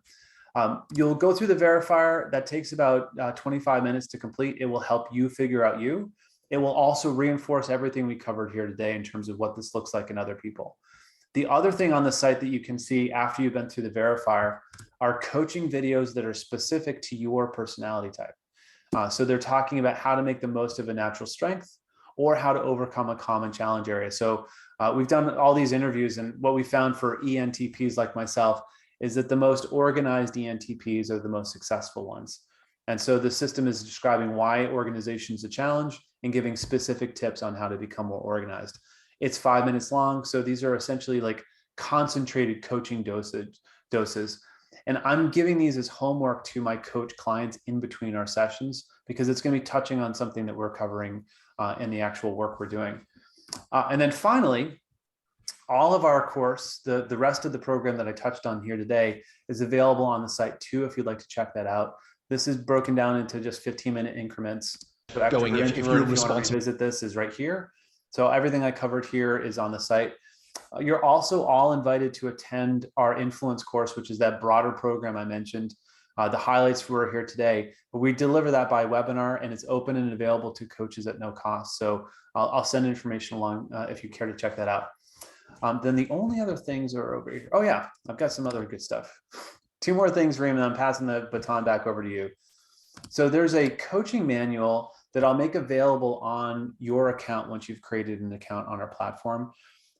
You'll go through the verifier. That takes about 25 minutes to complete. It will help you figure out you. It will also reinforce everything we covered here today in terms of what this looks like in other people. The other thing on the site that you can see after you've been through the verifier are coaching videos that are specific to your personality type. So they're talking about how to make the most of a natural strength or how to overcome a common challenge area. So we've done all these interviews, and what we found for ENTPs like myself is that the most organized ENTPs are the most successful ones. And so the system is describing why organization is a challenge and giving specific tips on how to become more organized. It's 5 minutes long. So these are essentially like concentrated coaching doses. And I'm giving these as homework to my coach clients in between our sessions, because it's going to be touching on something that we're covering in the actual work we're doing. And then finally, all of our course, the rest of the program that I touched on here today is available on the site too, if you'd like to check that out. This is broken down into just 15-minute increments. So if you want to revisit this is right here. So everything I covered here is on the site. You're also all invited to attend our influence course, which is that broader program I mentioned. The highlights were here today, but we deliver that by webinar, and it's open and available to coaches at no cost. So I'll send information along if you care to check that out. Then the only other things are over here. Oh yeah, I've got some other good stuff. 2 more things, Raymond. I'm passing the baton back over to you. So there's a coaching manual that I'll make available on your account once you've created an account on our platform.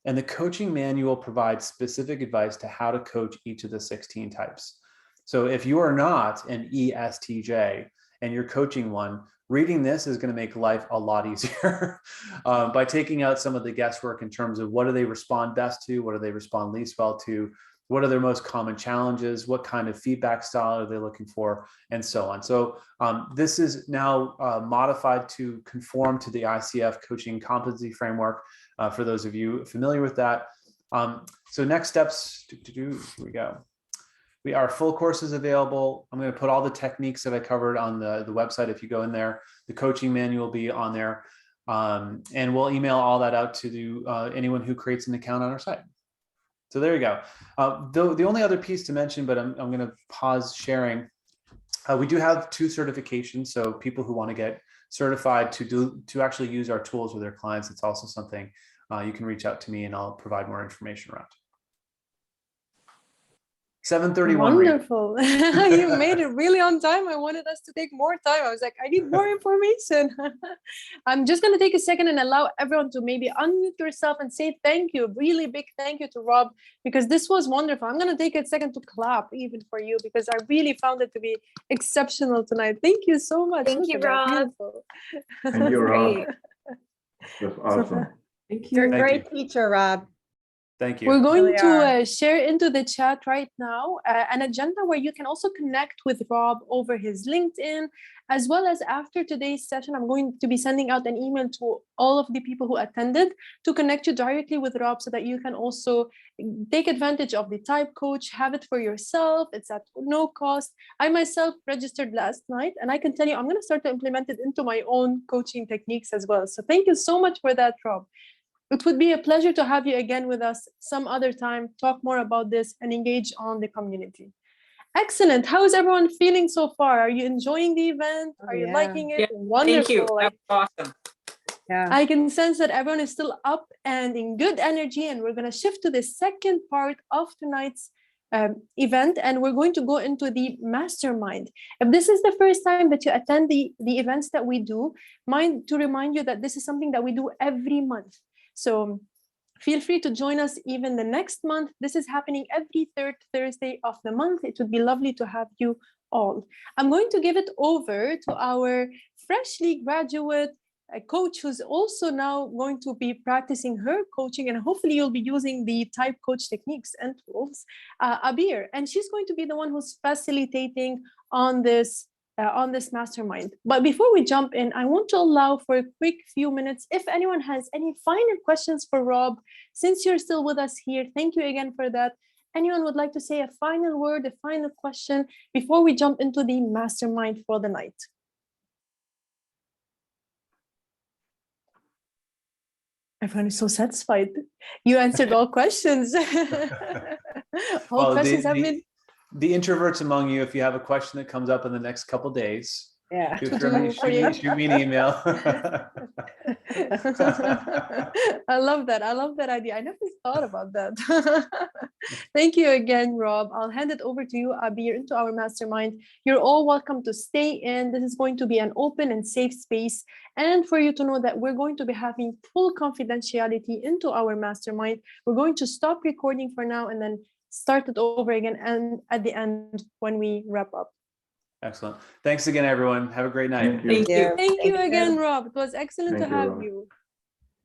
And the coaching manual provides specific advice to how to coach each of the 16 types. So if you are not an ESTJ and you're coaching one, reading this is going to make life a lot easier by taking out some of the guesswork in terms of what do they respond best to, what do they respond least well to, what are their most common challenges, what kind of feedback style are they looking for, and so on. So this is now modified to conform to the ICF coaching competency framework for those of you familiar with that. So next steps, here we go. Our full course is available. I'm going to put all the techniques that I covered on the website. If you go in there, the coaching manual will be on there. And we'll email all that out to anyone who creates an account on our site. So there you go. The only other piece to mention, but I'm going to pause sharing. We do have 2 certifications. So people who want to get certified to actually use our tools with their clients, it's also something you can reach out to me and I'll provide more information around. 7:31. Wonderful. You made it really on time. I wanted us to take more time. I was like, I need more information. I'm just going to take a second and allow everyone to maybe unmute yourself and say thank you. Really big thank you to Rob, because this was wonderful. I'm going to take a second to clap even for you, because I really found it to be exceptional tonight. Thank you so much. Thank you, Rob. And you're Great. That's awesome. Thank You're you. a Thank great teacher, Rob. Thank you. We're going Really to share into the chat right now an agenda where you can also connect with Rob over his LinkedIn, as well as after today's session, I'm going to be sending out an email to all of the people who attended to connect you directly with Rob so that you can also take advantage of the TypeCoach, have it for yourself. It's at no cost. I myself registered last night, and I can tell you, I'm going to start to implement it into my own coaching techniques as well. So thank you so much for that, Rob. It would be a pleasure to have you again with us some other time, talk more about this and engage on the community. Excellent. How is everyone feeling so far? Are you enjoying the event? Oh, Are you yeah. liking it? Yeah, Wonderful. Thank you. That was awesome. Yeah. I can sense that everyone is still up and in good energy, and we're going to shift to the second part of tonight's event, and we're going to go into the mastermind. If this is the first time that you attend the events that we do, mind to remind you that this is something that we do every month. So feel free to join us even the next month. This is happening every 3rd Thursday of the month. It would be lovely to have you all. I'm going to give it over to our freshly graduate coach, who's also now going to be practicing her coaching, and hopefully you'll be using the TypeCoach techniques and tools, Abir, and she's going to be the one who's facilitating on this mastermind. But before we jump in, I want to allow for a quick few minutes if anyone has any final questions for Rob. Since you're still with us here, thank you again for that. Anyone would like to say a final word, a final question before we jump into the mastermind for the night? Everyone is so satisfied. You answered all questions. All questions have been. The introverts among you, if you have a question that comes up in the next couple days, Yeah. shoot me an email. I love that. I love that idea. I never thought about that. Thank you again, Rob. I'll hand it over to you, Abir, into our mastermind. You're all welcome to stay in. This is going to be an open and safe space. And for you to know that we're going to be having full confidentiality into our mastermind. We're going to stop recording for now and then start it over again and at the end when we wrap up. Excellent. Thanks again, everyone. Have a great night. Thank you. Thank you. Thank you again, Rob. It was excellent Thank to you, have Rob. you.